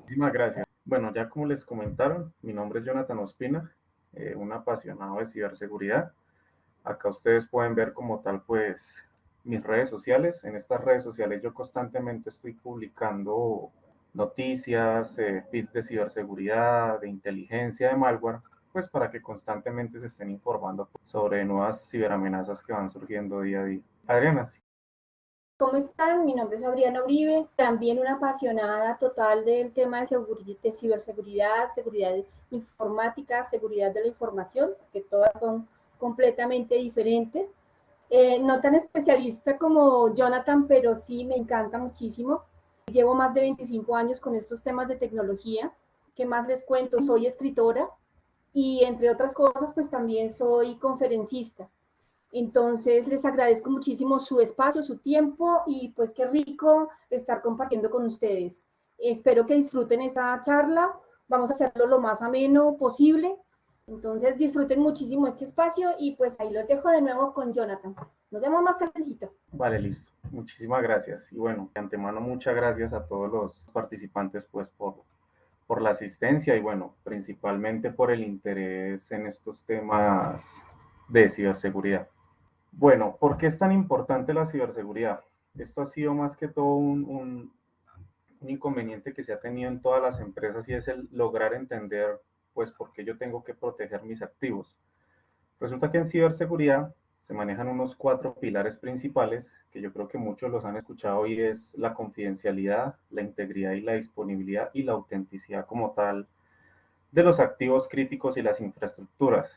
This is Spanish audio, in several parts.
Muchísimas gracias. Bueno, ya como les comentaron, mi nombre es Jonathan Ospina, un apasionado de ciberseguridad. Acá ustedes pueden ver como tal, pues, mis redes sociales. En estas redes sociales yo constantemente estoy publicando noticias, feeds de ciberseguridad, de inteligencia, de malware, pues para que constantemente se estén informando sobre nuevas ciberamenazas que van surgiendo día a día. Adriana, sí. ¿Cómo están? Mi nombre es Adriana Uribe, también una apasionada total del tema de ciberseguridad, seguridad informática, seguridad de la información, que todas son completamente diferentes. No tan especialista como Jonathan, pero sí me encanta muchísimo. Llevo más de 25 años con estos temas de tecnología. ¿Qué más les cuento? Soy escritora y entre otras cosas, pues también soy conferencista. Entonces, les agradezco muchísimo su espacio, su tiempo y pues qué rico estar compartiendo con ustedes. Espero que disfruten esta charla. Vamos a hacerlo lo más ameno posible. Entonces, disfruten muchísimo este espacio y pues ahí los dejo de nuevo con Jonathan. Nos vemos más tardecito. Vale, listo. Muchísimas gracias. Y bueno, de antemano muchas gracias a todos los participantes pues por la asistencia y bueno, principalmente por el interés en estos temas de ciberseguridad. Bueno, ¿por qué es tan importante la ciberseguridad? Esto ha sido más que todo un inconveniente que se ha tenido en todas las empresas y es el lograr entender pues por qué yo tengo que proteger mis activos. Resulta que en ciberseguridad se manejan unos 4 pilares principales que yo creo que muchos los han escuchado y es la confidencialidad, la integridad y la disponibilidad y la autenticidad como tal de los activos críticos y las infraestructuras.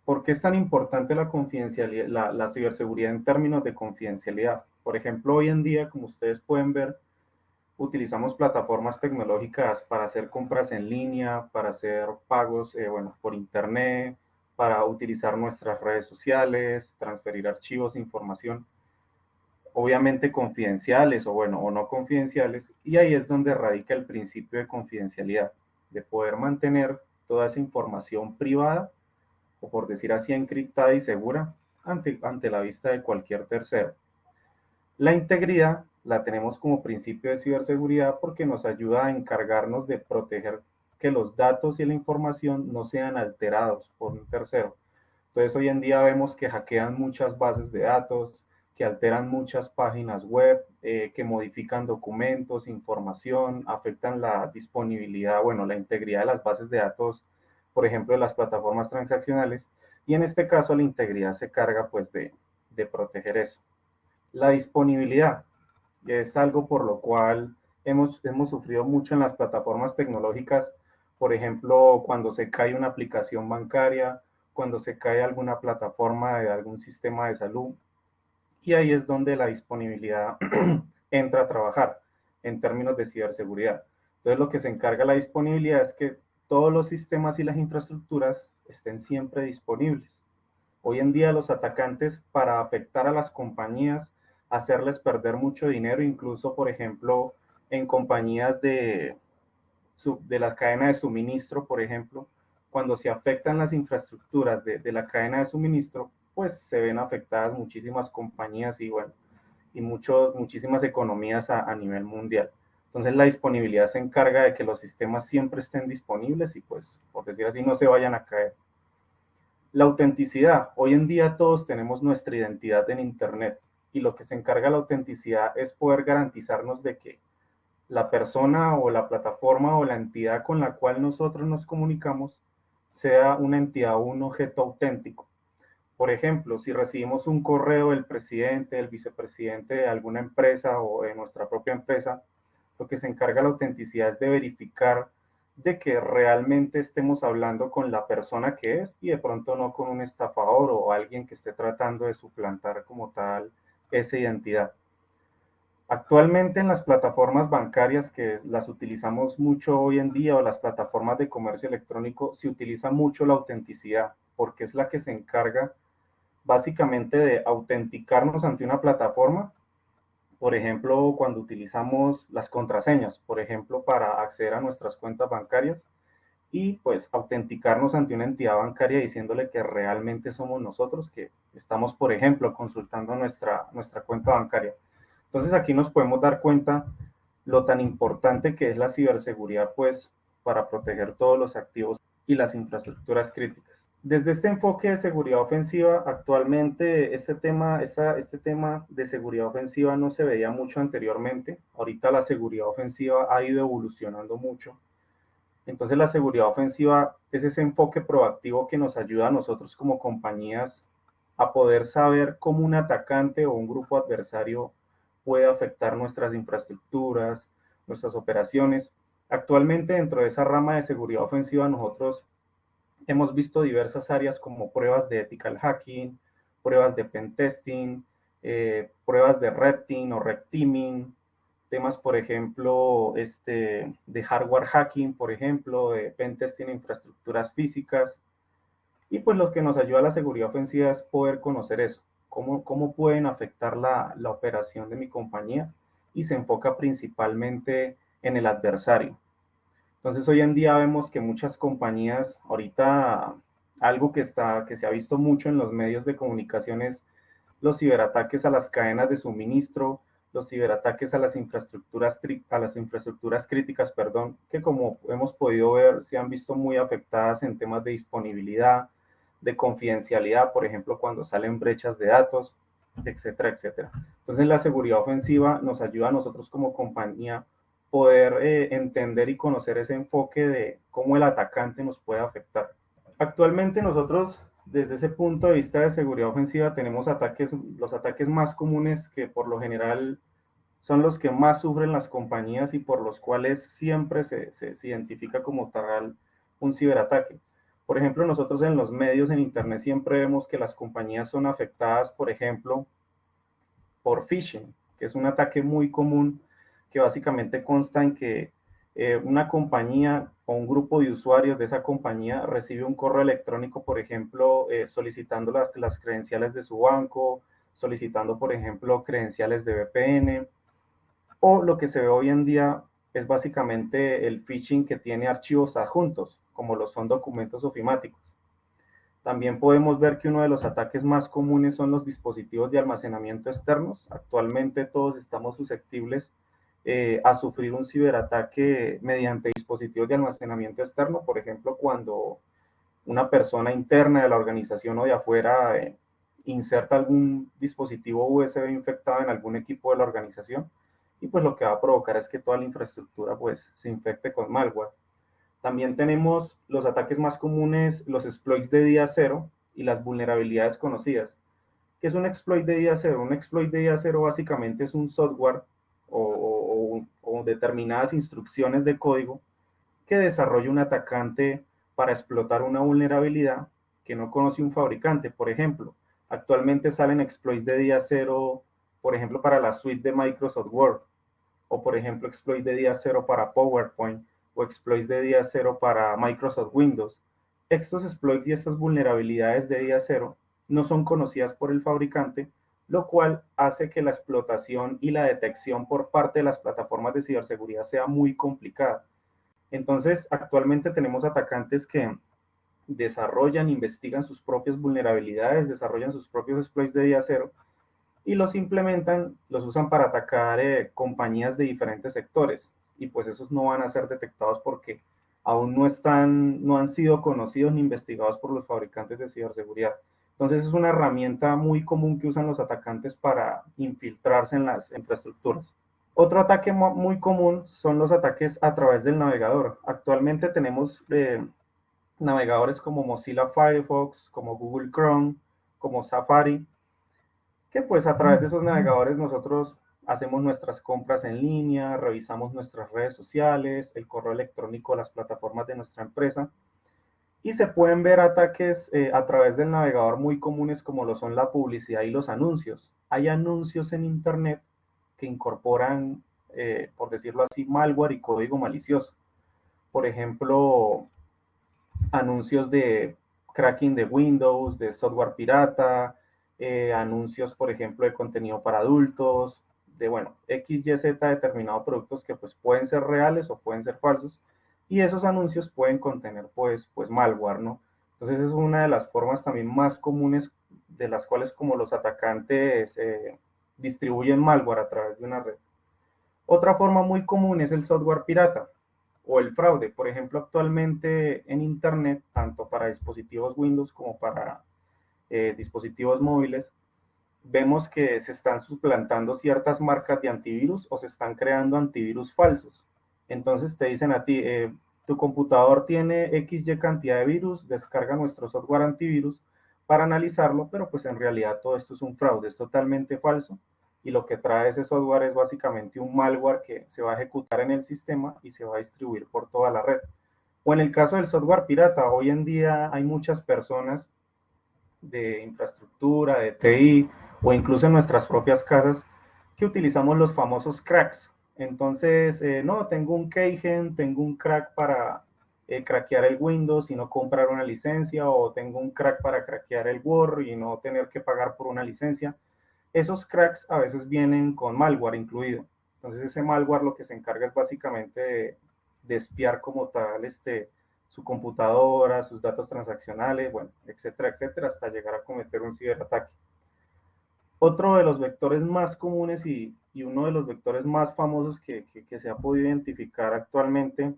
¿Por qué es tan importante la confidencialidad, la ciberseguridad en términos de confidencialidad? Por ejemplo, hoy en día, como ustedes pueden ver, utilizamos plataformas tecnológicas para hacer compras en línea, para hacer pagos, bueno, por internet, para utilizar nuestras redes sociales, transferir archivos, información, obviamente confidenciales o bueno, o no confidenciales, y ahí es donde radica el principio de confidencialidad, de poder mantener toda esa información privada, o por decir así, encriptada y segura ante la vista de cualquier tercero. La integridad la tenemos como principio de ciberseguridad porque nos ayuda a encargarnos de proteger que los datos y la información no sean alterados por un tercero. Entonces hoy en día vemos que hackean muchas bases de datos, que alteran muchas páginas web, que modifican documentos, información, afectan la disponibilidad, bueno, la integridad de las bases de datos, por ejemplo, de las plataformas transaccionales. Y en este caso la integridad se carga pues de proteger eso. La disponibilidad es algo por lo cual hemos sufrido mucho en las plataformas tecnológicas, por ejemplo, cuando se cae una aplicación bancaria, cuando se cae alguna plataforma de algún sistema de salud, y ahí es donde la disponibilidad entra a trabajar en términos de ciberseguridad. Entonces, lo que se encarga la disponibilidad es que todos los sistemas y las infraestructuras estén siempre disponibles. Hoy en día los atacantes para afectar a las compañías, hacerles perder mucho dinero, incluso por ejemplo en compañías de la cadena de suministro, por ejemplo, cuando se afectan las infraestructuras de la cadena de suministro, pues se ven afectadas muchísimas compañías y bueno, y muchísimas economías a nivel mundial. Entonces la disponibilidad se encarga de que los sistemas siempre estén disponibles y pues, por decir así, no se vayan a caer. La autenticidad. Hoy en día todos tenemos nuestra identidad en Internet y lo que se encarga la autenticidad es poder garantizarnos de que la persona o la plataforma o la entidad con la cual nosotros nos comunicamos sea una entidad o un objeto auténtico. Por ejemplo, si recibimos un correo del presidente, del vicepresidente de alguna empresa o de nuestra propia empresa, lo que se encarga la autenticidad es de verificar de que realmente estemos hablando con la persona que es y de pronto no con un estafador o alguien que esté tratando de suplantar como tal esa identidad. Actualmente en las plataformas bancarias que las utilizamos mucho hoy en día o las plataformas de comercio electrónico se utiliza mucho la autenticidad porque es la que se encarga básicamente de autenticarnos ante una plataforma. Por ejemplo, cuando utilizamos las contraseñas, por ejemplo, para acceder a nuestras cuentas bancarias y pues autenticarnos ante una entidad bancaria diciéndole que realmente somos nosotros que estamos, por ejemplo, consultando nuestra cuenta bancaria. Entonces aquí nos podemos dar cuenta lo tan importante que es la ciberseguridad, pues, para proteger todos los activos y las infraestructuras críticas. Desde este enfoque de seguridad ofensiva, actualmente este tema de seguridad ofensiva no se veía mucho anteriormente. Ahorita la seguridad ofensiva ha ido evolucionando mucho. Entonces la seguridad ofensiva es ese enfoque proactivo que nos ayuda a nosotros como compañías a poder saber cómo un atacante o un grupo adversario puede afectar nuestras infraestructuras, nuestras operaciones. Actualmente dentro de esa rama de seguridad ofensiva nosotros hemos visto diversas áreas como pruebas de ethical hacking, pruebas de pentesting, pruebas de red team o red teaming, temas, por ejemplo, de hardware hacking, por ejemplo, de pentesting en infraestructuras físicas. Y pues lo que nos ayuda a la seguridad ofensiva es poder conocer eso, cómo pueden afectar la operación de mi compañía y se enfoca principalmente en el adversario. Entonces hoy en día vemos que muchas compañías, ahorita algo que se ha visto mucho en los medios de comunicación es los ciberataques a las cadenas de suministro, los ciberataques a las infraestructuras críticas, perdón, que como hemos podido ver se han visto muy afectadas en temas de disponibilidad, de confidencialidad, por ejemplo, cuando salen brechas de datos, etcétera, etcétera. Entonces la seguridad ofensiva nos ayuda a nosotros como compañía poder entender y conocer ese enfoque de cómo el atacante nos puede afectar. Actualmente nosotros, desde ese punto de vista de seguridad ofensiva, tenemos los ataques más comunes que por lo general son los que más sufren las compañías y por los cuales siempre se identifica como tal un ciberataque. Por ejemplo, nosotros en los medios en Internet siempre vemos que las compañías son afectadas, por ejemplo, por phishing, que es un ataque muy común que básicamente consta en que una compañía o un grupo de usuarios de esa compañía recibe un correo electrónico, por ejemplo, solicitando las credenciales de su banco, solicitando, por ejemplo, credenciales de VPN, o lo que se ve hoy en día es básicamente el phishing que tiene archivos adjuntos, como lo son documentos ofimáticos. También podemos ver que uno de los ataques más comunes son los dispositivos de almacenamiento externos. Actualmente todos estamos susceptibles a sufrir un ciberataque mediante dispositivos de almacenamiento externo, por ejemplo, cuando una persona interna de la organización o de afuera inserta algún dispositivo USB infectado en algún equipo de la organización y pues lo que va a provocar es que toda la infraestructura pues se infecte con malware. También tenemos los ataques más comunes, los exploits de día cero y las vulnerabilidades conocidas. ¿Qué es un exploit de día cero? Un exploit de día cero básicamente es un software o determinadas instrucciones de código que desarrolla un atacante para explotar una vulnerabilidad que no conoce un fabricante. Por ejemplo, actualmente salen exploits de día cero, por ejemplo, para la suite de Microsoft Word, o por ejemplo, exploits de día cero para PowerPoint, o exploits de día cero para Microsoft Windows. Estos exploits y estas vulnerabilidades de día cero no son conocidas por el fabricante, lo cual hace que la explotación y la detección por parte de las plataformas de ciberseguridad sea muy complicada. Entonces, actualmente tenemos atacantes que desarrollan, investigan sus propias vulnerabilidades, desarrollan sus propios exploits de día cero y los implementan, los usan para atacar compañías de diferentes sectores. Y pues esos no van a ser detectados porque aún no han sido conocidos ni investigados por los fabricantes de ciberseguridad. Entonces es una herramienta muy común que usan los atacantes para infiltrarse en las infraestructuras. Otro ataque muy común son los ataques a través del navegador. Actualmente tenemos navegadores como Mozilla Firefox, como Google Chrome, como Safari, que pues a través de esos navegadores nosotros hacemos nuestras compras en línea, revisamos nuestras redes sociales, el correo electrónico, las plataformas de nuestra empresa, y se pueden ver ataques a través del navegador muy comunes como lo son la publicidad y los anuncios. Hay anuncios en Internet que incorporan, por decirlo así, malware y código malicioso. Por ejemplo, anuncios de cracking de Windows, de software pirata, anuncios, por ejemplo, de contenido para adultos, de, bueno, X, Y, Z, determinados productos que pues pueden ser reales o pueden ser falsos, y esos anuncios pueden contener pues malware, ¿no? Entonces es una de las formas también más comunes de las cuales como los atacantes distribuyen malware a través de una red. Otra forma muy común es el software pirata o el fraude. Por ejemplo, actualmente en Internet, tanto para dispositivos Windows como para dispositivos móviles, vemos que se están suplantando ciertas marcas de antivirus o se están creando antivirus falsos. Entonces te dicen a ti, tu computador tiene XY cantidad de virus, descarga nuestro software antivirus para analizarlo, pero pues en realidad todo esto es un fraude, es totalmente falso y lo que trae ese software es básicamente un malware que se va a ejecutar en el sistema y se va a distribuir por toda la red. O en el caso del software pirata, hoy en día hay muchas personas de infraestructura, de TI o incluso en nuestras propias casas que utilizamos los famosos cracks. Entonces, no, tengo un keygen, tengo un crack para craquear el Windows y no comprar una licencia, o tengo un crack para craquear el Word y no tener que pagar por una licencia. Esos cracks a veces vienen con malware incluido. Entonces ese malware lo que se encarga es básicamente de espiar como tal su computadora, sus datos transaccionales, bueno, etcétera, etcétera, hasta llegar a cometer un ciberataque. Otro de los vectores más comunes y uno de los vectores más famosos que se ha podido identificar actualmente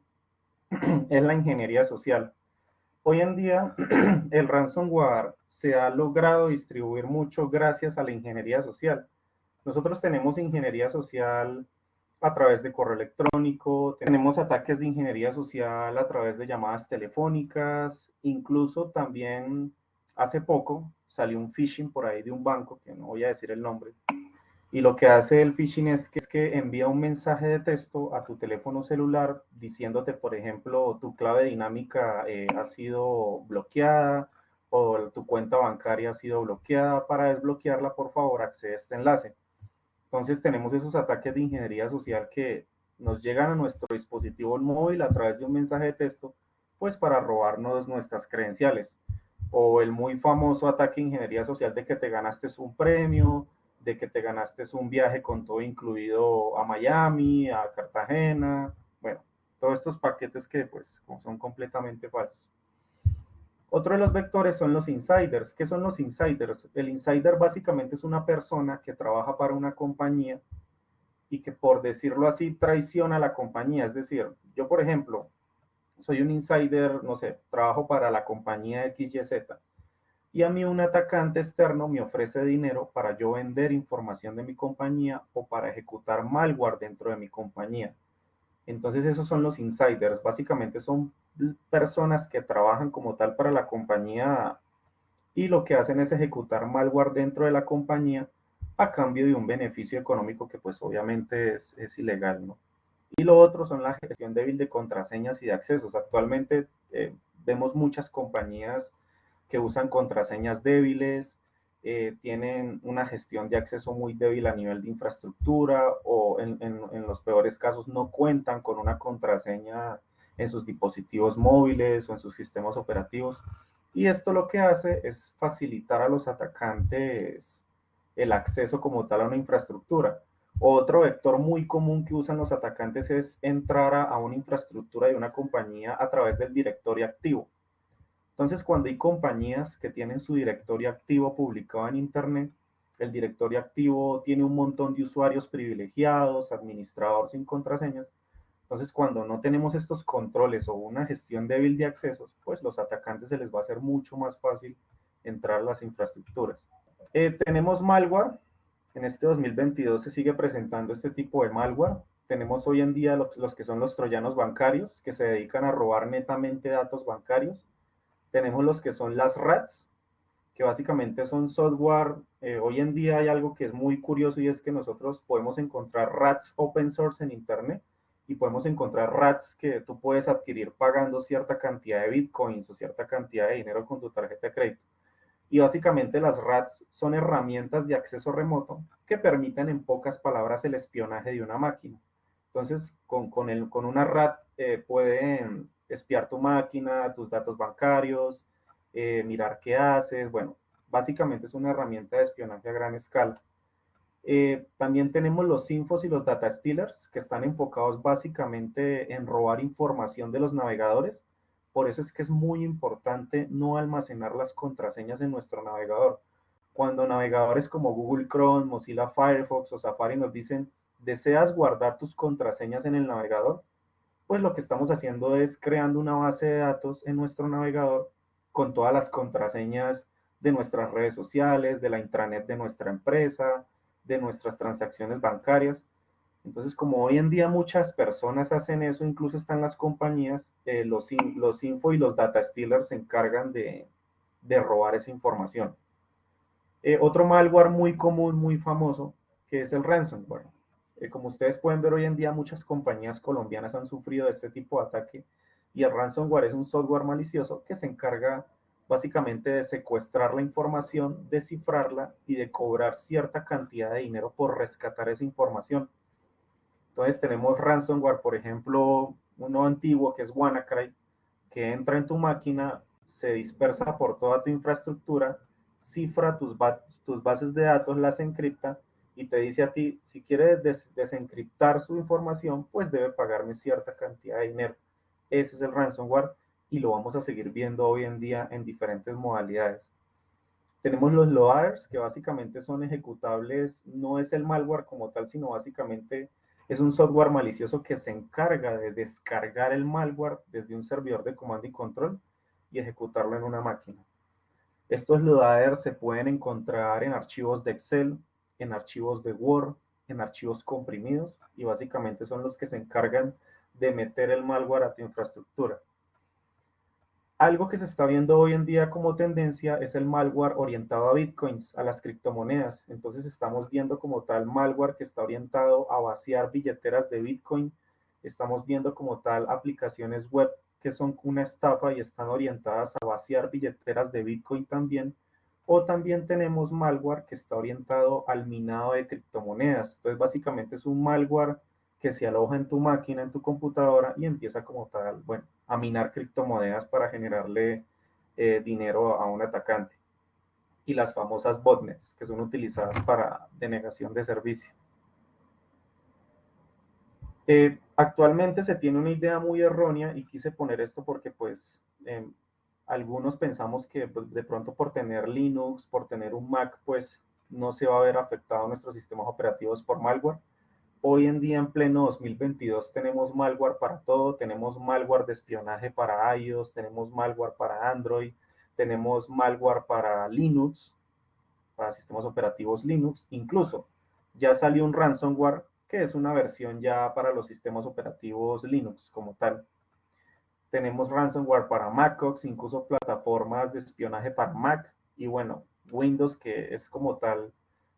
es la ingeniería social. Hoy en día el ransomware se ha logrado distribuir mucho gracias a la ingeniería social. Nosotros tenemos ingeniería social a través de correo electrónico, tenemos ataques de ingeniería social a través de llamadas telefónicas, incluso también hace poco salió un phishing por ahí de un banco, que no voy a decir el nombre, y lo que hace el phishing es que envía un mensaje de texto a tu teléfono celular diciéndote, por ejemplo, tu clave dinámica ha sido bloqueada o tu cuenta bancaria ha sido bloqueada. Para desbloquearla, por favor, accede a este enlace. Entonces tenemos esos ataques de ingeniería social que nos llegan a nuestro dispositivo móvil a través de un mensaje de texto, pues para robarnos nuestras credenciales. O el muy famoso ataque de ingeniería social de que te ganaste un premio, de que te ganaste un viaje con todo incluido a Miami, a Cartagena, bueno, todos estos paquetes que pues son completamente falsos. Otro de los vectores son los insiders. ¿Qué son los insiders? El insider básicamente es una persona que trabaja para una compañía y que, por decirlo así, traiciona a la compañía. Es decir, yo, por ejemplo, soy un insider, no sé, trabajo para la compañía XYZ y a mí un atacante externo me ofrece dinero para yo vender información de mi compañía o para ejecutar malware dentro de mi compañía. Entonces esos son los insiders, básicamente son personas que trabajan como tal para la compañía y lo que hacen es ejecutar malware dentro de la compañía a cambio de un beneficio económico que pues obviamente es ilegal, ¿no? Y lo otro son la gestión débil de contraseñas y de accesos. Actualmente vemos muchas compañías que usan contraseñas débiles, tienen una gestión de acceso muy débil a nivel de infraestructura o en los peores casos no cuentan con una contraseña en sus dispositivos móviles o en sus sistemas operativos. Y esto lo que hace es facilitar a los atacantes el acceso como tal a una infraestructura. Otro vector muy común que usan los atacantes es entrar a una infraestructura de una compañía a través del directorio activo. Entonces, cuando hay compañías que tienen su directorio activo publicado en Internet, el directorio activo tiene un montón de usuarios privilegiados, administrador sin contraseñas. Entonces, cuando no tenemos estos controles o una gestión débil de accesos, pues los atacantes se les va a hacer mucho más fácil entrar a las infraestructuras. Tenemos malware. En este 2022 se sigue presentando este tipo de malware. Tenemos hoy en día los que son los troyanos bancarios, que se dedican a robar netamente datos bancarios. Tenemos los que son las RATs, que básicamente son software. Hoy en día hay algo que es muy curioso y es que nosotros podemos encontrar RATs open source en Internet y podemos encontrar RATs que tú puedes adquirir pagando cierta cantidad de bitcoins o cierta cantidad de dinero con tu tarjeta de crédito. Y básicamente las RATs son herramientas de acceso remoto que permiten, en pocas palabras, el espionaje de una máquina. Entonces, con una RAT pueden espiar tu máquina, tus datos bancarios, mirar qué haces. Bueno, básicamente es una herramienta de espionaje a gran escala. También tenemos los infos y los data stealers, que están enfocados básicamente en robar información de los navegadores. Por eso es que es muy importante no almacenar las contraseñas en nuestro navegador. Cuando navegadores como Google Chrome, Mozilla Firefox o Safari nos dicen deseas guardar tus contraseñas en el navegador, pues lo que estamos haciendo es creando una base de datos en nuestro navegador con todas las contraseñas de nuestras redes sociales, de la intranet de nuestra empresa, de nuestras transacciones bancarias. Entonces, como hoy en día muchas personas hacen eso, incluso están las compañías, los info y los data stealers se encargan de robar esa información. Otro malware muy común, muy famoso, que es el ransomware. Como ustedes pueden ver hoy en día, muchas compañías colombianas han sufrido de este tipo de ataque y el ransomware es un software malicioso que se encarga básicamente de secuestrar la información, descifrarla y de cobrar cierta cantidad de dinero por rescatar esa información. Entonces tenemos ransomware, por ejemplo, uno antiguo que es WannaCry, que entra en tu máquina, se dispersa por toda tu infraestructura, cifra tus bases de datos, las encripta y te dice a ti, si quiere desencriptar su información, pues debe pagarme cierta cantidad de dinero. Ese es el ransomware y lo vamos a seguir viendo hoy en día en diferentes modalidades. Tenemos los loaders, que básicamente son ejecutables, no es el malware como tal, sino básicamente es un software malicioso que se encarga de descargar el malware desde un servidor de comando y control y ejecutarlo en una máquina. Estos loaders se pueden encontrar en archivos de Excel, en archivos de Word, en archivos comprimidos y básicamente son los que se encargan de meter el malware a tu infraestructura. Algo que se está viendo hoy en día como tendencia es el malware orientado a bitcoins, a las criptomonedas. Entonces estamos viendo como tal malware que está orientado a vaciar billeteras de bitcoin. Estamos viendo como tal aplicaciones web que son una estafa y están orientadas a vaciar billeteras de bitcoin también. O también tenemos malware que está orientado al minado de criptomonedas. Entonces básicamente es un malware que se aloja en tu máquina, en tu computadora y empieza como tal, bueno, a minar criptomonedas para generarle dinero a un atacante. Y las famosas botnets, que son utilizadas para denegación de servicio. Actualmente se tiene una idea muy errónea y quise poner esto porque pues algunos pensamos que pues, de pronto por tener Linux, por tener un Mac, pues no se va a ver afectado nuestros sistemas operativos por malware. Hoy en día, en pleno 2022, tenemos malware para todo, tenemos malware de espionaje para iOS, tenemos malware para Android, tenemos malware para Linux, para sistemas operativos Linux, incluso ya salió un ransomware que es una versión ya para los sistemas operativos Linux como tal. Tenemos ransomware para MacOS, incluso plataformas de espionaje para Mac y bueno, Windows que es como tal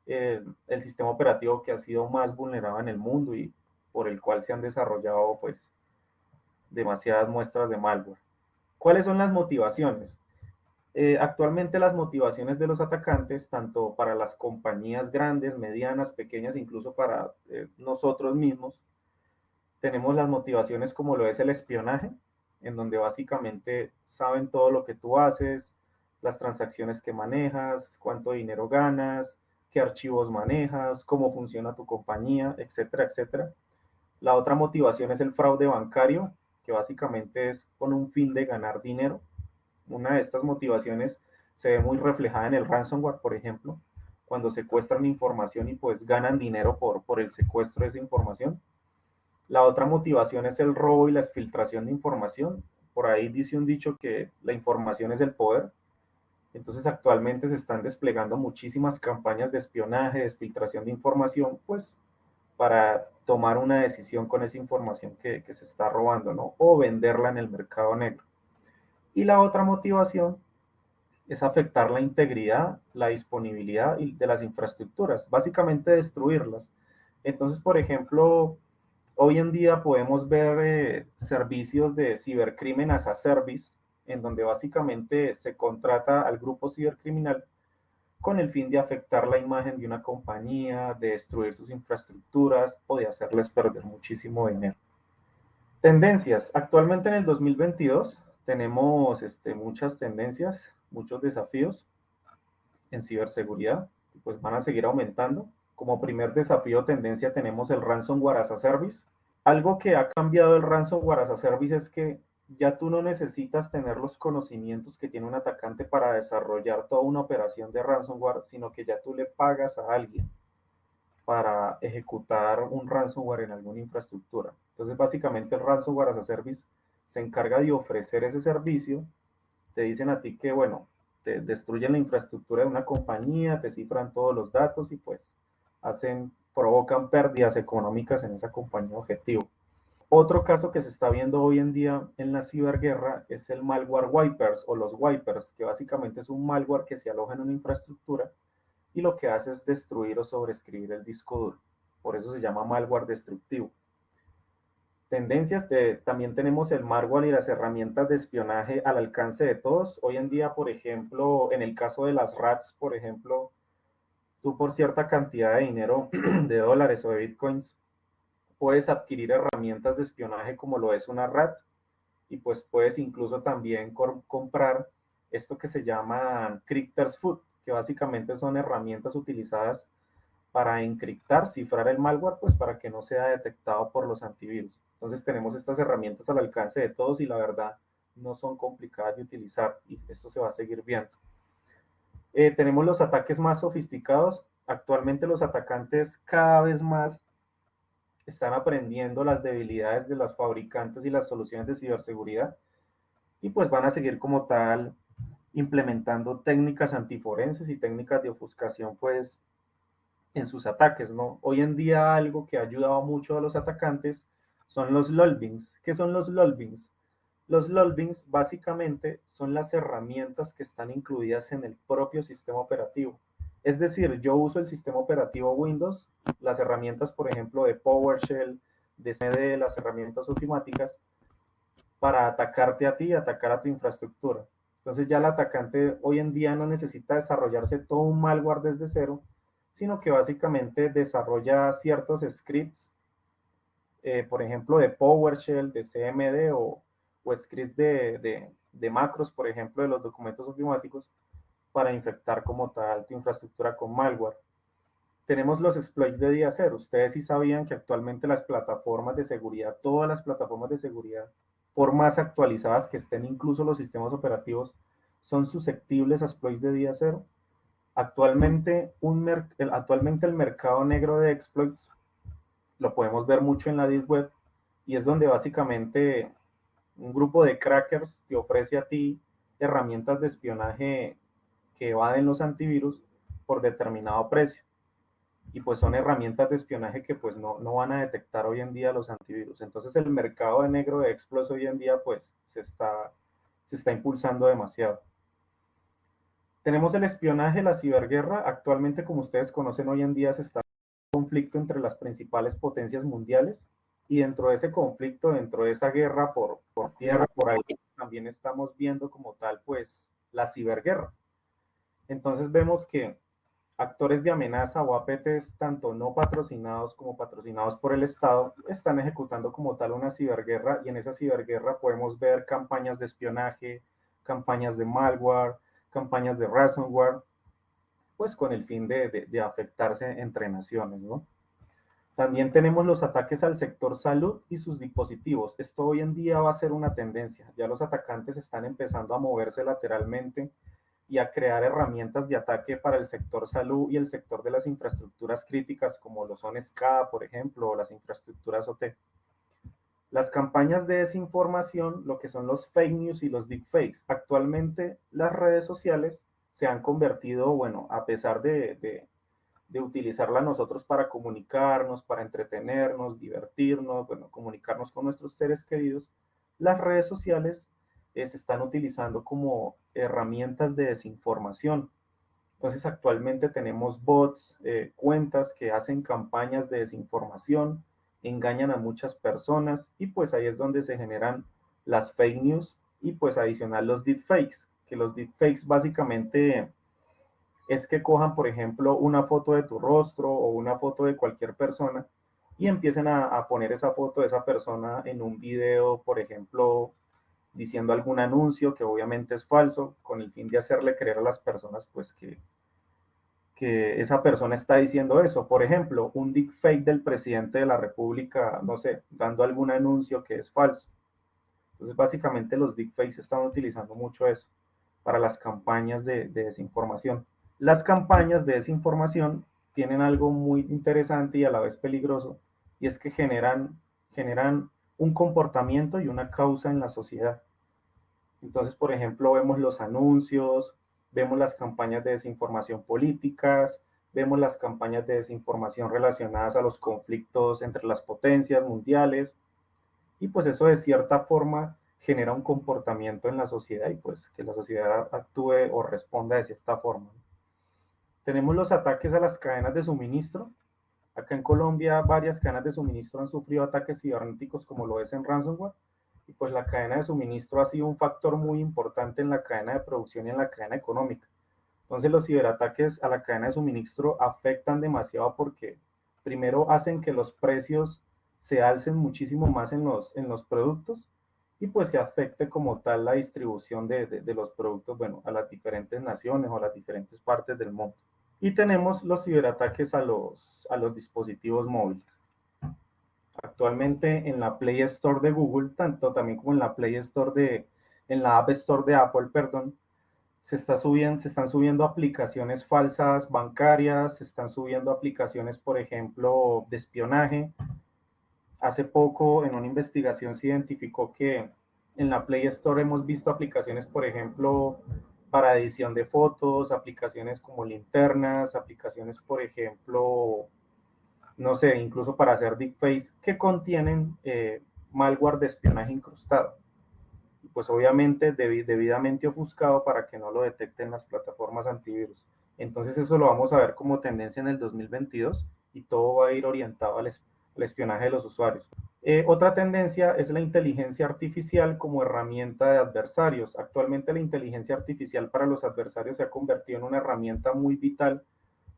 el sistema operativo que ha sido más vulnerado en el mundo y por el cual se han desarrollado pues demasiadas muestras de malware. ¿Cuáles son las motivaciones? Actualmente las motivaciones de los atacantes, tanto para las compañías grandes, medianas, pequeñas, incluso para nosotros mismos, tenemos las motivaciones como lo es el espionaje, en donde básicamente saben todo lo que tú haces, las transacciones que manejas, cuánto dinero ganas, qué archivos manejas, cómo funciona tu compañía, etcétera, etcétera. La otra motivación es el fraude bancario, que básicamente es con un fin de ganar dinero. Una de estas motivaciones se ve muy reflejada en el ransomware, por ejemplo, cuando secuestran información y pues ganan dinero por el secuestro de esa información. La otra motivación es el robo y la filtración de información. Por ahí dice un dicho que la información es el poder. Entonces actualmente se están desplegando muchísimas campañas de espionaje, de filtración de información, pues para tomar una decisión con esa información que se está robando, ¿no? O venderla en el mercado negro. Y la otra motivación es afectar la integridad, la disponibilidad de las infraestructuras, básicamente destruirlas. Entonces, por ejemplo, hoy en día podemos ver servicios de cibercrimen as a service, en donde básicamente se contrata al grupo cibercriminal con el fin de afectar la imagen de una compañía, de destruir sus infraestructuras o de hacerles perder muchísimo dinero. Tendencias. Actualmente en el 2022 tenemos muchas tendencias, muchos desafíos en ciberseguridad, y pues van a seguir aumentando. Como primer desafío tendencia tenemos el ransomware as a service. Algo que ha cambiado el ransomware as a service es que ya tú no necesitas tener los conocimientos que tiene un atacante para desarrollar toda una operación de ransomware, sino que ya tú le pagas a alguien para ejecutar un ransomware en alguna infraestructura. Entonces, básicamente el ransomware as a service se encarga de ofrecer ese servicio. Te dicen a ti que, bueno, te destruyen la infraestructura de una compañía, te cifran todos los datos y pues provocan pérdidas económicas en esa compañía objetivo. Otro caso que se está viendo hoy en día en la ciberguerra es el malware wipers o los wipers, que básicamente es un malware que se aloja en una infraestructura y lo que hace es destruir o sobreescribir el disco duro. Por eso se llama malware destructivo. Tendencias, también tenemos el malware y las herramientas de espionaje al alcance de todos. Hoy en día, por ejemplo, en el caso de las RATs, por ejemplo, tú por cierta cantidad de dinero, de dólares o de bitcoins, puedes adquirir herramientas de espionaje como lo es una RAT y pues puedes incluso también comprar esto que se llama Crypters Food, que básicamente son herramientas utilizadas para encriptar, cifrar el malware, pues para que no sea detectado por los antivirus. Entonces tenemos estas herramientas al alcance de todos y la verdad no son complicadas de utilizar y esto se va a seguir viendo. Tenemos los ataques más sofisticados. Actualmente los atacantes cada vez más están aprendiendo las debilidades de los fabricantes y las soluciones de ciberseguridad y pues van a seguir como tal implementando técnicas antiforenses y técnicas de ofuscación pues en sus ataques, ¿no? Hoy en día algo que ha ayudado mucho a los atacantes son los lolbings. ¿Qué son los lolbings? Los lolbings básicamente son las herramientas que están incluidas en el propio sistema operativo. Es decir, yo uso el sistema operativo Windows, las herramientas, por ejemplo, de PowerShell, de CMD, las herramientas automáticas, para atacarte a ti, atacar a tu infraestructura. Entonces ya el atacante hoy en día no necesita desarrollarse todo un malware desde cero, sino que básicamente desarrolla ciertos scripts, por ejemplo, de PowerShell, de CMD o scripts de macros, por ejemplo, de los documentos automáticos, para infectar como tal tu infraestructura con malware. Tenemos los exploits de día cero. Ustedes sí sabían que actualmente las plataformas de seguridad, todas las plataformas de seguridad, por más actualizadas que estén, incluso los sistemas operativos, son susceptibles a exploits de día cero. Actualmente el mercado negro de exploits lo podemos ver mucho en la Deep Web y es donde básicamente un grupo de crackers te ofrece a ti herramientas de espionaje que evaden los antivirus por determinado precio. Y pues son herramientas de espionaje que pues no van a detectar hoy en día los antivirus. Entonces el mercado de negro de exploits hoy en día pues se está impulsando demasiado. Tenemos el espionaje, la ciberguerra. Actualmente, como ustedes conocen, hoy en día se está un conflicto entre las principales potencias mundiales y dentro de ese conflicto, dentro de esa guerra por tierra, por ahí, también estamos viendo como tal, pues, la ciberguerra. Entonces vemos que actores de amenaza o APTs, tanto no patrocinados como patrocinados por el Estado, están ejecutando como tal una ciberguerra y en esa ciberguerra podemos ver campañas de espionaje, campañas de malware, campañas de ransomware, pues con el fin de afectarse entre naciones, ¿no? También tenemos los ataques al sector salud y sus dispositivos. Esto hoy en día va a ser una tendencia. Ya los atacantes están empezando a moverse lateralmente y a crear herramientas de ataque para el sector salud y el sector de las infraestructuras críticas como lo son SCADA, por ejemplo, o las infraestructuras OT. Las campañas de desinformación, lo que son los fake news y los deepfakes. Actualmente las redes sociales se han convertido, bueno, a pesar de utilizarla nosotros para comunicarnos, para entretenernos, divertirnos, bueno, comunicarnos con nuestros seres queridos, las redes sociales se están utilizando como herramientas de desinformación. Entonces actualmente tenemos bots, cuentas que hacen campañas de desinformación, engañan a muchas personas y pues ahí es donde se generan las fake news y pues adicional los deepfakes, que los deepfakes básicamente es que cojan, por ejemplo, una foto de tu rostro o una foto de cualquier persona y empiecen a poner esa foto de esa persona en un video, por ejemplo, diciendo algún anuncio que obviamente es falso, con el fin de hacerle creer a las personas pues que esa persona está diciendo eso. Por ejemplo, un deepfake del presidente de la República, no sé, dando algún anuncio que es falso. Entonces, básicamente los deepfakes están utilizando mucho eso para las campañas de desinformación. Las campañas de desinformación tienen algo muy interesante y a la vez peligroso, y es que generan un comportamiento y una causa en la sociedad. Entonces, por ejemplo, vemos los anuncios, vemos las campañas de desinformación políticas, vemos las campañas de desinformación relacionadas a los conflictos entre las potencias mundiales, y pues eso de cierta forma genera un comportamiento en la sociedad y pues que la sociedad actúe o responda de cierta forma. Tenemos los ataques a las cadenas de suministro. Acá en Colombia varias cadenas de suministro han sufrido ataques cibernéticos como lo es en ransomware, y pues la cadena de suministro ha sido un factor muy importante en la cadena de producción y en la cadena económica. Entonces los ciberataques a la cadena de suministro afectan demasiado porque primero hacen que los precios se alcen muchísimo más en los productos, y pues se afecte como tal la distribución de los productos, bueno, a las diferentes naciones o a las diferentes partes del mundo. Y tenemos los ciberataques a los dispositivos móviles. Actualmente en la Play Store de Google, tanto también como en la Play Store en la App Store de Apple, perdón, se están subiendo aplicaciones falsas bancarias, se están subiendo aplicaciones, por ejemplo, de espionaje. Hace poco en una investigación se identificó que en la Play Store hemos visto aplicaciones, por ejemplo, para edición de fotos, aplicaciones como linternas, aplicaciones, por ejemplo, no sé, incluso para hacer deepfakes que contienen malware de espionaje incrustado. Y pues obviamente debidamente ofuscado para que no lo detecten las plataformas antivirus. Entonces eso lo vamos a ver como tendencia en el 2022 y todo va a ir orientado al espionaje de los usuarios. Otra tendencia es la inteligencia artificial como herramienta de adversarios. Actualmente la inteligencia artificial para los adversarios se ha convertido en una herramienta muy vital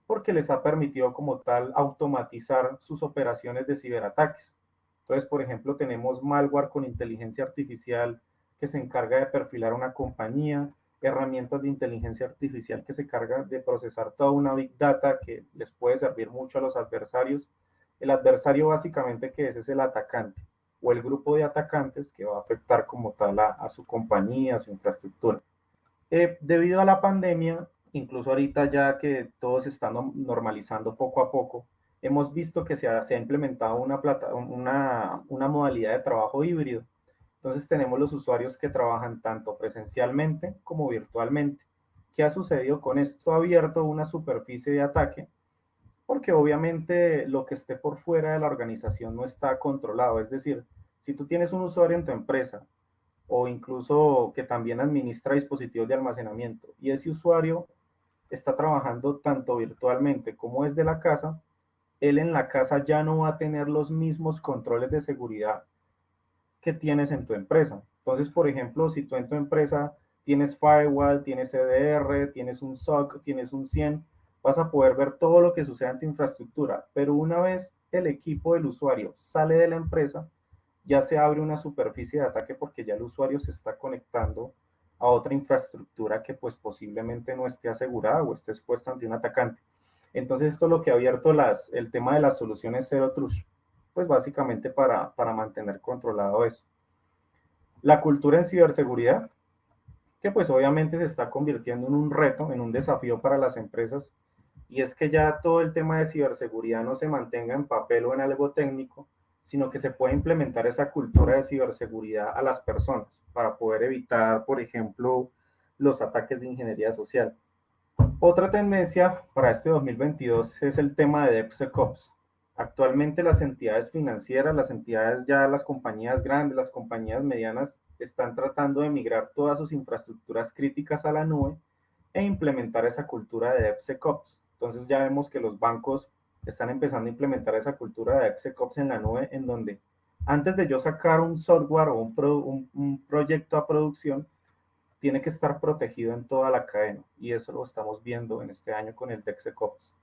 porque les ha permitido como tal automatizar sus operaciones de ciberataques. Entonces, por ejemplo, tenemos malware con inteligencia artificial que se encarga de perfilar una compañía, herramientas de inteligencia artificial que se cargan de procesar toda una big data que les puede servir mucho a los adversarios. El adversario básicamente que es el atacante o el grupo de atacantes que va a afectar como tal a su compañía, a su infraestructura. Debido a la pandemia, incluso ahorita ya que todo se está normalizando poco a poco, hemos visto que se ha implementado una modalidad de trabajo híbrido. Entonces tenemos los usuarios que trabajan tanto presencialmente como virtualmente. ¿Qué ha sucedido con esto? Ha abierto una superficie de ataque porque obviamente lo que esté por fuera de la organización no está controlado. Es decir, si tú tienes un usuario en tu empresa o incluso que también administra dispositivos de almacenamiento y ese usuario está trabajando tanto virtualmente como desde la casa, él en la casa ya no va a tener los mismos controles de seguridad que tienes en tu empresa. Entonces, por ejemplo, si tú en tu empresa tienes firewall, tienes EDR, tienes un SOC, tienes un CIEM, vas a poder ver todo lo que sucede en tu infraestructura, pero una vez el equipo del usuario sale de la empresa, ya se abre una superficie de ataque porque ya el usuario se está conectando a otra infraestructura que pues posiblemente no esté asegurada o esté expuesta ante un atacante. Entonces esto es lo que ha abierto el tema de las soluciones Zero Trust, pues básicamente para mantener controlado eso. La cultura en ciberseguridad, que pues obviamente se está convirtiendo en un reto, en un desafío para las empresas, y es que ya todo el tema de ciberseguridad no se mantenga en papel o en algo técnico, sino que se pueda implementar esa cultura de ciberseguridad a las personas para poder evitar, por ejemplo, los ataques de ingeniería social. Otra tendencia para este 2022 es el tema de DevSecOps. Actualmente las entidades financieras, las entidades ya, las compañías grandes, las compañías medianas, están tratando de migrar todas sus infraestructuras críticas a la nube e implementar esa cultura de DevSecOps. Entonces ya vemos que los bancos están empezando a implementar esa cultura de DevSecOps en la nube, en donde antes de yo sacar un software o un proyecto a producción, tiene que estar protegido en toda la cadena, y eso lo estamos viendo en este año con el DevSecOps.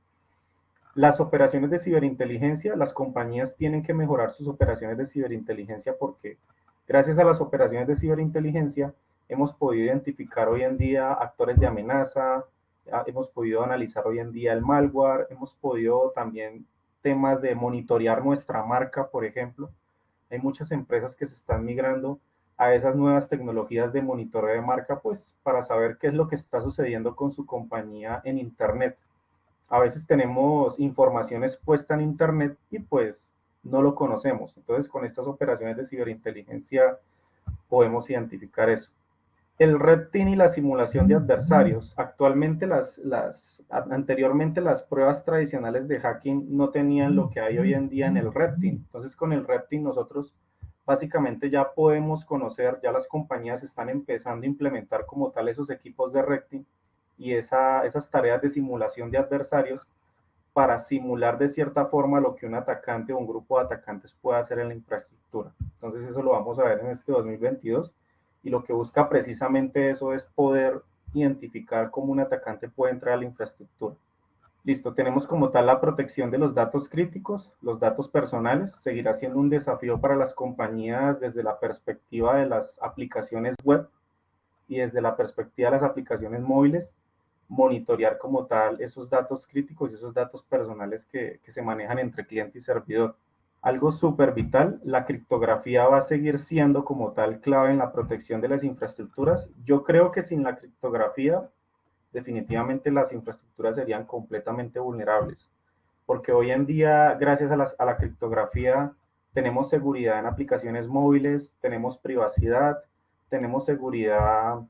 Las operaciones de ciberinteligencia, las compañías tienen que mejorar sus operaciones de ciberinteligencia porque gracias a las operaciones de ciberinteligencia hemos podido identificar hoy en día actores de amenaza, hemos podido analizar hoy en día el malware, hemos podido también temas de monitorear nuestra marca, por ejemplo. Hay muchas empresas que se están migrando a esas nuevas tecnologías de monitoreo de marca, pues para saber qué es lo que está sucediendo con su compañía en Internet. A veces tenemos información expuesta en Internet y pues no lo conocemos. Entonces, con estas operaciones de ciberinteligencia podemos identificar eso. El red team y la simulación de adversarios. Actualmente anteriormente las pruebas tradicionales de hacking no tenían lo que hay hoy en día en el red team. Entonces con el red team nosotros básicamente ya podemos conocer, ya las compañías están empezando a implementar como tal esos equipos de red team y esas tareas de simulación de adversarios para simular de cierta forma lo que un atacante o un grupo de atacantes puede hacer en la infraestructura. Entonces eso lo vamos a ver en este 2022 y lo que busca precisamente eso es poder identificar cómo un atacante puede entrar a la infraestructura. Listo, tenemos como tal la protección de los datos críticos, los datos personales, seguirá siendo un desafío para las compañías desde la perspectiva de las aplicaciones web y desde la perspectiva de las aplicaciones móviles, monitorear como tal esos datos críticos y esos datos personales que se manejan entre cliente y servidor. Algo súper vital, la criptografía va a seguir siendo como tal clave en la protección de las infraestructuras. Yo creo que sin la criptografía, definitivamente las infraestructuras serían completamente vulnerables, porque hoy en día, gracias a la criptografía, tenemos seguridad en aplicaciones móviles, tenemos privacidad, tenemos seguridad,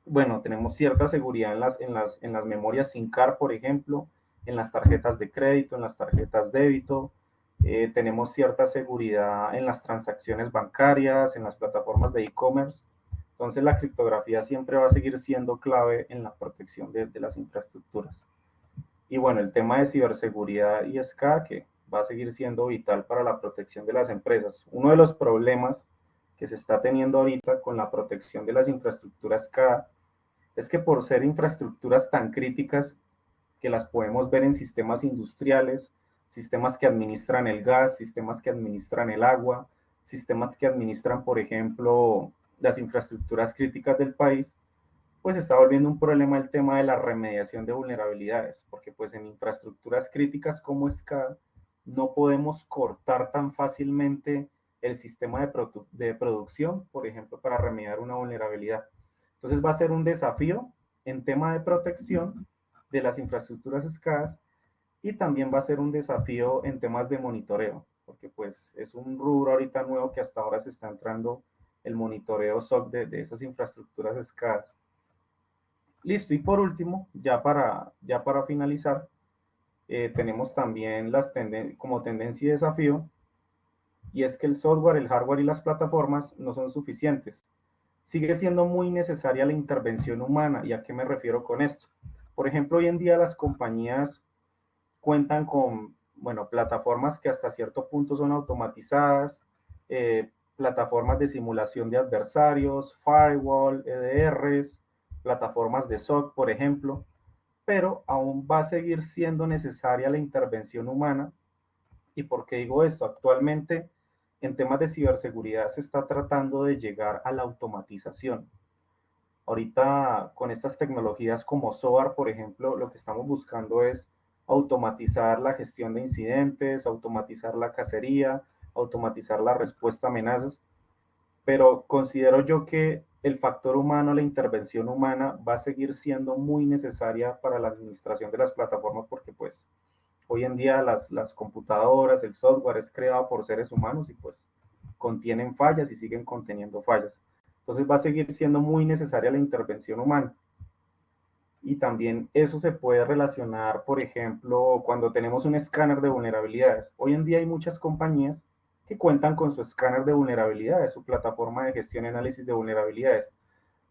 bueno, tenemos cierta seguridad en las memorias SIM card, por ejemplo, en las tarjetas de crédito, en las tarjetas débito, tenemos cierta seguridad en las transacciones bancarias, en las plataformas de e-commerce. Entonces la criptografía siempre va a seguir siendo clave en la protección de las infraestructuras. Y bueno, el tema de ciberseguridad y SCA, que va a seguir siendo vital para la protección de las empresas. Uno de los problemas que se está teniendo ahorita con la protección de las infraestructuras SCA es que por ser infraestructuras tan críticas que las podemos ver en sistemas industriales, sistemas que administran el gas, sistemas que administran el agua, sistemas que administran, por ejemplo, las infraestructuras críticas del país, pues está volviendo un problema el tema de la remediación de vulnerabilidades, porque pues en infraestructuras críticas como SCADA no podemos cortar tan fácilmente el sistema de producción, por ejemplo, para remediar una vulnerabilidad. Entonces va a ser un desafío en tema de protección de las infraestructuras SCADA y también va a ser un desafío en temas de monitoreo, porque pues es un rubro ahorita nuevo que hasta ahora se está entrando el monitoreo SOC de esas infraestructuras SCADA. Listo, y por último, ya para finalizar, tenemos también como tendencia y desafío, y es que el software, el hardware y las plataformas no son suficientes. Sigue siendo muy necesaria la intervención humana, ¿y a qué me refiero con esto? Por ejemplo, hoy en día las compañías cuentan con, bueno, plataformas que hasta cierto punto son automatizadas, plataformas de simulación de adversarios, firewall, EDRs, plataformas de SOC, por ejemplo, pero aún va a seguir siendo necesaria la intervención humana. ¿Y por qué digo esto? Actualmente, en temas de ciberseguridad se está tratando de llegar a la automatización. Ahorita, con estas tecnologías como SOAR, por ejemplo, lo que estamos buscando es automatizar la gestión de incidentes, automatizar la cacería, automatizar la respuesta a amenazas, pero considero yo que el factor humano, la intervención humana, va a seguir siendo muy necesaria para la administración de las plataformas porque pues hoy en día las computadoras, el software es creado por seres humanos y pues contienen fallas y siguen conteniendo fallas. Entonces va a seguir siendo muy necesaria la intervención humana. Y también eso se puede relacionar, por ejemplo, cuando tenemos un escáner de vulnerabilidades. Hoy en día hay muchas compañías que cuentan con su escáner de vulnerabilidades, su plataforma de gestión y análisis de vulnerabilidades.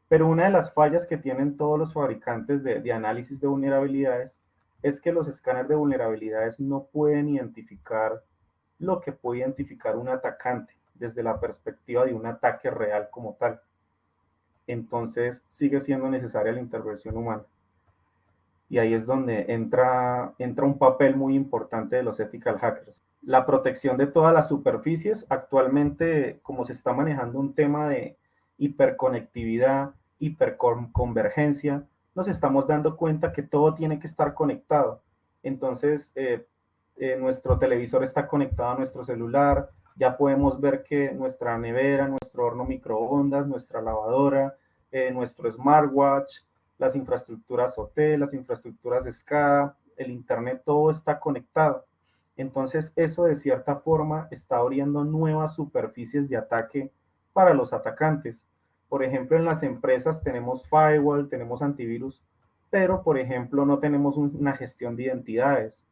Pero una de las fallas que tienen todos los fabricantes de análisis de vulnerabilidades es que los escáneres de vulnerabilidades no pueden identificar lo que puede identificar un atacante desde la perspectiva de un ataque real como tal. Entonces sigue siendo necesaria la intervención humana. Y ahí es donde entra un papel muy importante de los ethical hackers. La protección de todas las superficies. Actualmente, como se está manejando un tema de hiperconectividad, hiperconvergencia, nos estamos dando cuenta que todo tiene que estar conectado. Entonces, nuestro televisor está conectado a nuestro celular, ya podemos ver que nuestra nevera, nuestro horno microondas, nuestra lavadora, nuestro smartwatch, las infraestructuras OT, las infraestructuras SCADA, el Internet todo está conectado. Entonces eso de cierta forma está abriendo nuevas superficies de ataque para los atacantes. Por ejemplo, en las empresas tenemos firewall, tenemos antivirus, pero por ejemplo no tenemos una gestión de identidades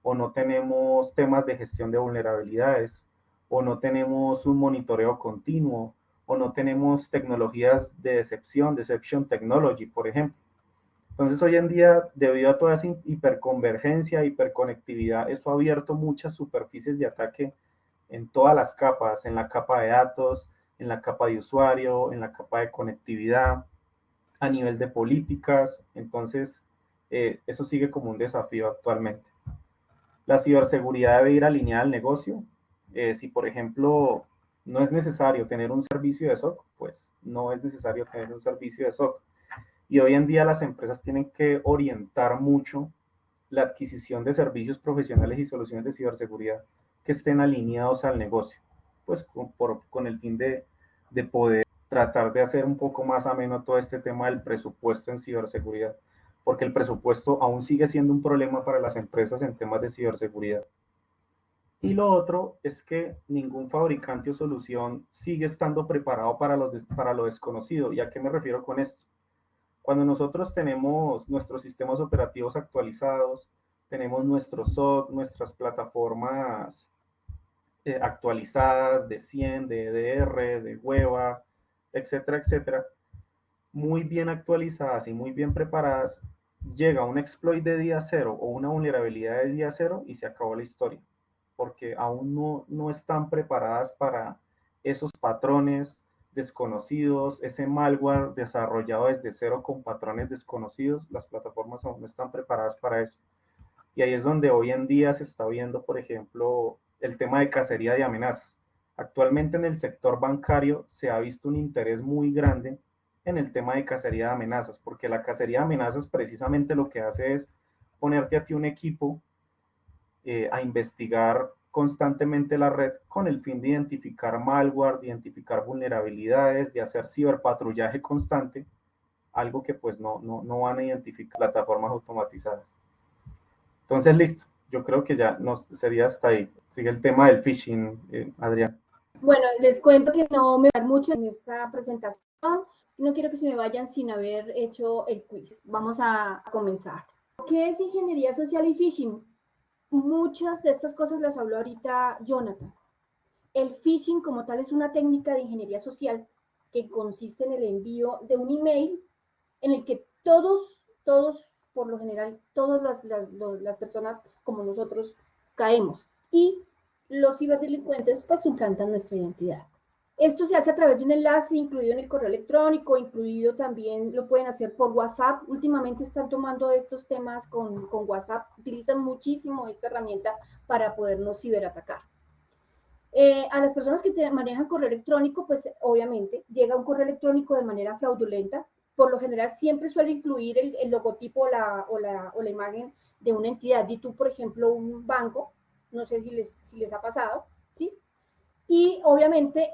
o no tenemos temas de gestión de vulnerabilidades o no tenemos un monitoreo continuo o no tenemos tecnologías de deception technology, por ejemplo. Entonces, hoy en día, debido a toda esa hiperconvergencia, hiperconectividad, eso ha abierto muchas superficies de ataque en todas las capas, en la capa de datos, en la capa de usuario, en la capa de conectividad, a nivel de políticas. Entonces, eso sigue como un desafío actualmente. La ciberseguridad debe ir alineada al negocio. Si, por ejemplo, no es necesario tener un servicio de SOC, pues no es necesario tener un servicio de SOC. Y hoy en día las empresas tienen que orientar mucho la adquisición de servicios profesionales y soluciones de ciberseguridad que estén alineados al negocio, pues con el fin de poder tratar de hacer un poco más ameno todo este tema del presupuesto en ciberseguridad, porque el presupuesto aún sigue siendo un problema para las empresas en temas de ciberseguridad. Y lo otro es que ningún fabricante o solución sigue estando preparado para lo desconocido. ¿Y a qué me refiero con esto? Cuando nosotros tenemos nuestros sistemas operativos actualizados, tenemos nuestro SOC, nuestras plataformas actualizadas de 100, de EDR, de Weba, etcétera, etcétera, muy bien actualizadas y muy bien preparadas, llega un exploit de día cero o una vulnerabilidad de día cero y se acabó la historia, porque aún no están preparadas para esos patrones desconocidos, ese malware desarrollado desde cero con patrones desconocidos, las plataformas aún no están preparadas para eso. Y ahí es donde hoy en día se está viendo, por ejemplo, el tema de cacería de amenazas. Actualmente en el sector bancario se ha visto un interés muy grande en el tema de cacería de amenazas, porque la cacería de amenazas precisamente lo que hace es ponerte a ti un equipo a investigar constantemente la red con el fin de identificar malware, de identificar vulnerabilidades, de hacer ciberpatrullaje constante, algo que pues no van a identificar plataformas automatizadas. Entonces, listo. Yo creo que ya nos sería hasta ahí. Sigue el tema del phishing, Adrián. Bueno, les cuento que no me voy a dar mucho en esta presentación. No quiero que se me vayan sin haber hecho el quiz. Vamos a comenzar. ¿Qué es ingeniería social y phishing? Muchas de estas cosas las habló ahorita Jonathan. El phishing como tal es una técnica de ingeniería social que consiste en el envío de un email en el que todos, por lo general, todas las personas como nosotros caemos y los ciberdelincuentes pues suplantan nuestra identidad. Esto se hace a través de un enlace incluido en el correo electrónico, incluido también lo pueden hacer por WhatsApp. Últimamente están tomando estos temas con WhatsApp, utilizan muchísimo esta herramienta para podernos ciberatacar. A las personas que manejan correo electrónico, pues obviamente llega un correo electrónico de manera fraudulenta. Por lo general siempre suele incluir el logotipo o la imagen de una entidad. Y tú, por ejemplo, un banco, no sé si les ha pasado, ¿sí? Y obviamente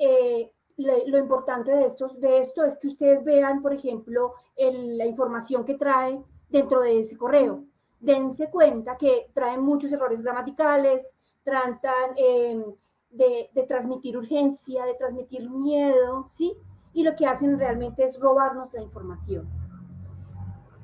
lo importante de esto es que ustedes vean, por ejemplo, la información que trae dentro de ese correo. Dense cuenta que traen muchos errores gramaticales, tratan de transmitir urgencia, de transmitir miedo, ¿sí? Y lo que hacen realmente es robarnos la información.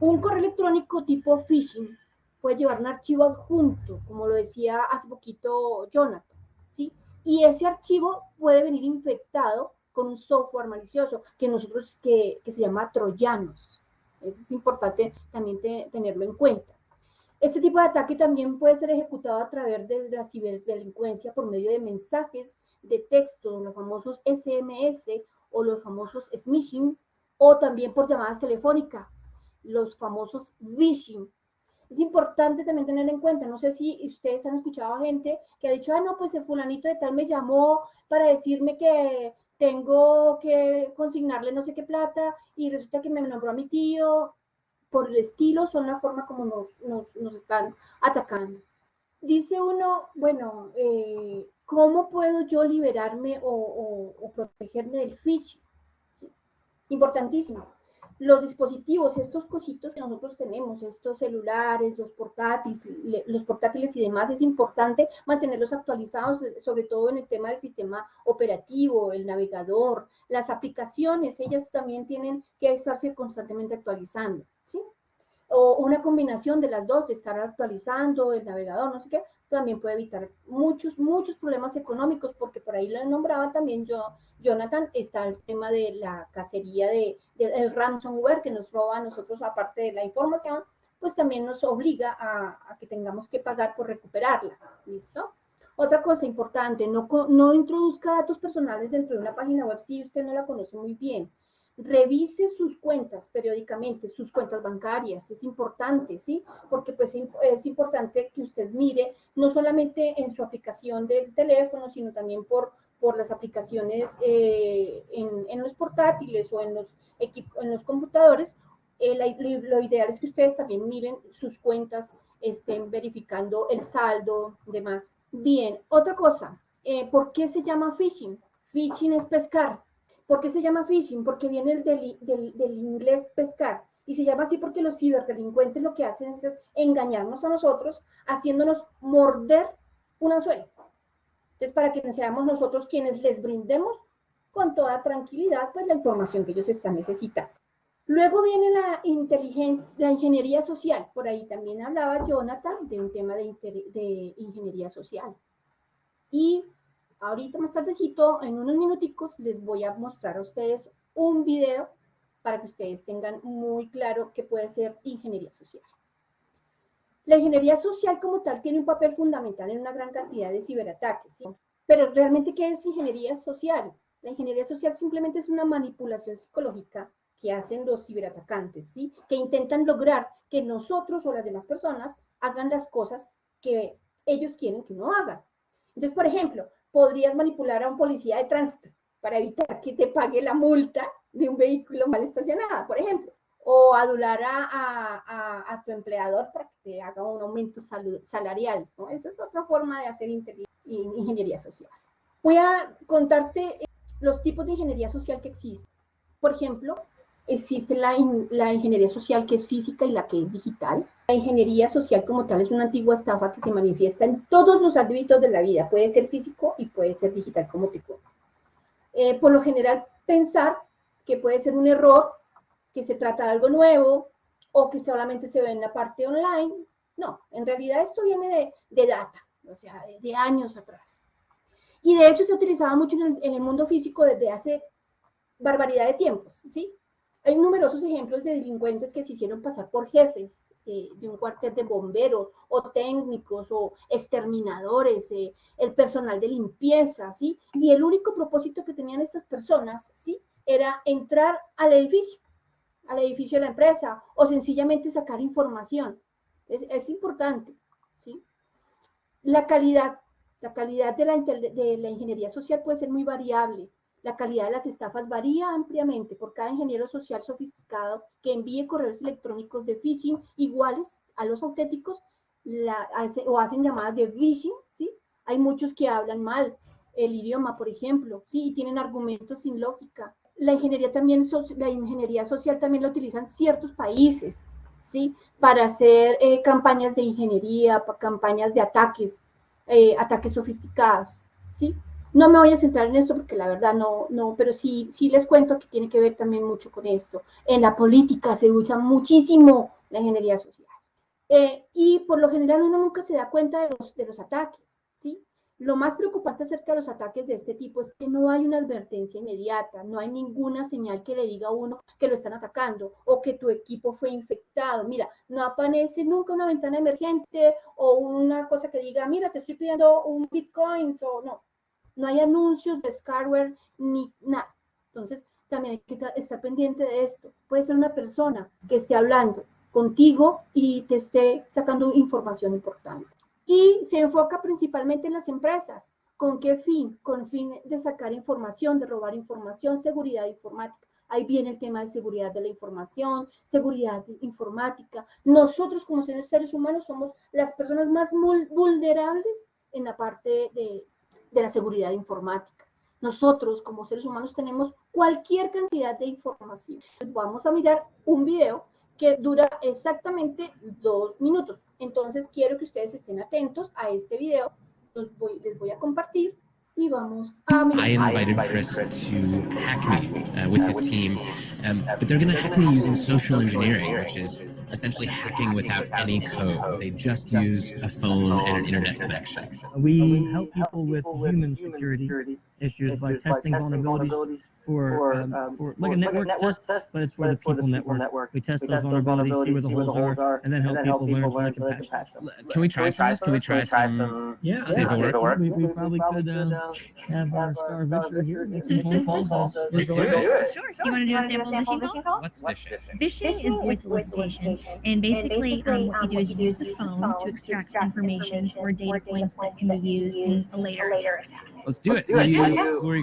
Un correo electrónico tipo phishing puede llevar un archivo adjunto, como lo decía hace poquito Jonathan, ¿sí? Y ese archivo puede venir infectado con un software malicioso que se llama troyanos. Eso es importante también tenerlo en cuenta. Este tipo de ataque también puede ser ejecutado a través de la ciberdelincuencia por medio de mensajes de texto, los famosos SMS o los famosos smishing, o también por llamadas telefónicas, los famosos phishing. Es importante también tener en cuenta, no sé si ustedes han escuchado a gente que ha dicho, no, pues el fulanito de tal me llamó para decirme que tengo que consignarle no sé qué plata y resulta que me nombró a mi tío. Por el estilo, son la forma como nos están atacando. Dice uno, bueno, ¿cómo puedo yo liberarme o protegerme del phishing? ¿Sí? Importantísimo. los dispositivos, estos cositos que nosotros tenemos, estos celulares, los portátiles y demás, es importante mantenerlos actualizados, sobre todo en el tema del sistema operativo, el navegador, las aplicaciones, ellas también tienen que estarse constantemente actualizando, ¿sí? O una combinación de las dos, de estar actualizando el navegador, no sé qué, también puede evitar muchos problemas económicos, porque por ahí lo nombraba también Jonathan, está el tema de la cacería del ransomware que nos roba a nosotros, aparte de la información, pues también nos obliga a que tengamos que pagar por recuperarla, ¿listo? Otra cosa importante, no introduzca datos personales dentro de una página web si usted no la conoce muy bien. Revise sus cuentas periódicamente, sus cuentas bancarias, es importante, ¿sí? Porque pues es importante que usted mire, no solamente en su aplicación del teléfono, sino también por las aplicaciones en los portátiles o en los computadores. Lo ideal es que ustedes también miren sus cuentas, estén verificando el saldo, demás. Bien, otra cosa, ¿por qué se llama phishing? Phishing es pescar. ¿Por qué se llama phishing? Porque viene del inglés pescar. Y se llama así porque los ciberdelincuentes lo que hacen es engañarnos a nosotros, haciéndonos morder un anzuelo. Entonces, para que seamos nosotros quienes les brindemos con toda tranquilidad pues la información que ellos están necesitando. Luego viene la ingeniería social. Por ahí también hablaba Jonathan de un tema de ingeniería social. Y ahorita más tardecito, en unos minuticos, les voy a mostrar a ustedes un video para que ustedes tengan muy claro qué puede ser ingeniería social. La ingeniería social como tal tiene un papel fundamental en una gran cantidad de ciberataques, ¿sí? Pero realmente, ¿qué es ingeniería social? La ingeniería social simplemente es una manipulación psicológica que hacen los ciberatacantes, ¿sí? Que intentan lograr que nosotros o las demás personas hagan las cosas que ellos quieren que uno haga. Entonces, por ejemplo, podrías manipular a un policía de tránsito para evitar que te pague la multa de un vehículo mal estacionado, por ejemplo. O adular a tu empleador para que te haga un aumento salarial, ¿no? Esa es otra forma de hacer ingeniería social. Voy a contarte los tipos de ingeniería social que existen. Por ejemplo, existe la ingeniería social que es física y la que es digital. La ingeniería social como tal es una antigua estafa que se manifiesta en todos los ámbitos de la vida. Puede ser físico y puede ser digital, como te cuento. Por lo general, pensar que puede ser un error, que se trata de algo nuevo o que solamente se ve en la parte online. No, en realidad esto viene de data, o sea, de años atrás. Y de hecho se utilizaba mucho en el mundo físico desde hace barbaridad de tiempos, ¿sí? Hay numerosos ejemplos de delincuentes que se hicieron pasar por jefes de un cuartel de bomberos o técnicos o exterminadores, el personal de limpieza, ¿sí? Y el único propósito que tenían estas personas, ¿sí? Era entrar al edificio de la empresa o sencillamente sacar información. Es importante, ¿sí? La calidad de la ingeniería social puede ser muy variable. La calidad de las estafas varía ampliamente por cada ingeniero social sofisticado que envíe correos electrónicos de phishing iguales a los auténticos o hacen llamadas de phishing, ¿sí? Hay muchos que hablan mal el idioma, por ejemplo, ¿sí? Y tienen argumentos sin lógica. La ingeniería social también la utilizan ciertos países, ¿sí? Para hacer campañas de ingeniería, campañas de ataques sofisticados, ¿sí? No me voy a centrar en esto porque la verdad no, pero sí les cuento que tiene que ver también mucho con esto. En la política se usa muchísimo la ingeniería social. Y por lo general uno nunca se da cuenta de los ataques, ¿sí? Lo más preocupante acerca de los ataques de este tipo es que no hay una advertencia inmediata, no hay ninguna señal que le diga a uno que lo están atacando o que tu equipo fue infectado. Mira, no aparece nunca una ventana emergente o una cosa que diga, mira, te estoy pidiendo un Bitcoin o no. No hay anuncios de scareware ni nada. Entonces, también hay que estar pendiente de esto. Puede ser una persona que esté hablando contigo y te esté sacando información importante. Y se enfoca principalmente en las empresas. ¿Con qué fin? Con fin de sacar información, de robar información, seguridad informática. Ahí viene el tema de seguridad de la información, seguridad informática. Nosotros como seres humanos somos las personas más vulnerables en la parte de la seguridad informática. nosotros como seres humanos tenemos cualquier cantidad de información. Vamos a mirar un video que dura exactamente 2 minutos. Entonces quiero que ustedes estén atentos a este video. Les voy a compartir y vamos a mirar. I invited Chris to hack me with his team, but they're going to hack me using social engineering, which is essentially hacking without any code. They just use a phone and an internet connection. We help people with human security issues by testing vulnerabilities for like a network test, but it's for the people network. We test those vulnerabilities, see where the holes are, and then help people learn so they can patch them. Can we try some of this? Can we try some? Yeah, See if it works? we probably could have our star Visher here make some phone calls. Let's do it. Sure. You want to do a sample phishing call? What's phishing? Phishing is voice solicitation, and basically what you do is you use the phone to extract information or data points that can be used in a later attack. Let's do it. Who are you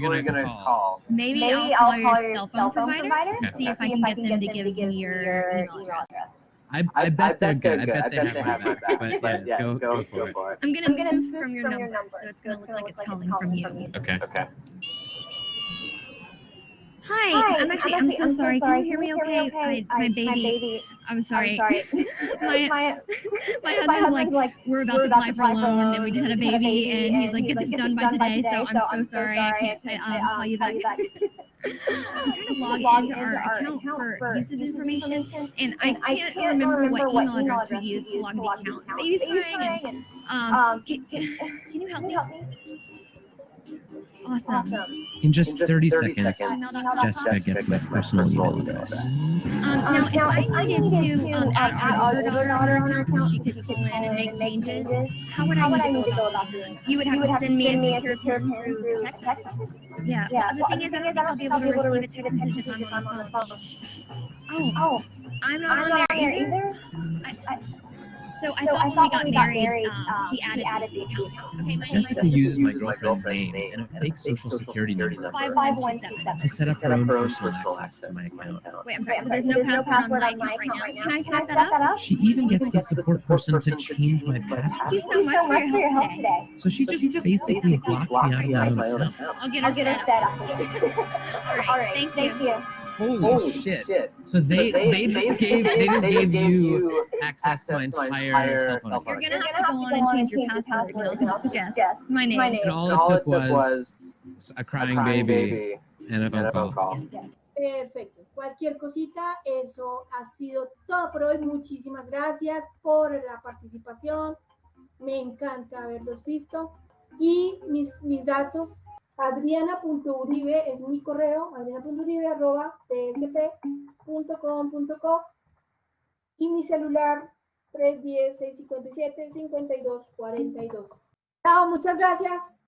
going to call? Maybe I'll call your cell phone provider, see if I can get them to give me your email address. I bet they're good. I bet they have my back. But yeah, go for it. I'm gonna spoof from your number, so it's gonna look like it's calling from you. Okay. Hi, I'm so sorry. Can you hear me okay? My baby. I'm sorry. my husband's like, we're about to apply for a loan, and we just had a baby, and he's like, get this done by today, so I'm so sorry. I can't tell you that. I'm trying to log into our account for usage information, and I can't remember what email address we used to log the account. Baby's crying, and can you help me? Awesome. In just 30 seconds, Jessica gets my personal email address. Now, if I needed to add our older daughter on our account so she could pull in and make changes, how would I need to go about doing that? You would have to send me a secure pin through text message? Yeah. The thing is, I don't think I'll be able to receive a text message if I'm on the phone. Oh, I'm not on there either? So I thought when we got married, he added the account. Okay, Jessica uses my girlfriend's name and a fake social security number 55127 to set up her own personal access to my account. Wait, I'm sorry, so there's no password on my account right now. Can I set that up? She even gets the support person to change my password. Thank you so much for your help today. So she just basically blocked me out of my own account. I'll get her set up. All right, thank you. Holy shit. So they just gave you access to my entire cell phone account. You're gonna have to go on and change your password. No, it's Jess. My name. And all it took was a crying baby and a phone call. Perfecto. Cualquier cosita, eso ha sido todo por hoy. Muchísimas gracias por la participación. Me encanta haberlos visto. Y mis datos, adriana.uribe es mi correo, adriana.uribe@tsp.com.co, y mi celular 310-657-5242. Chao, muchas gracias.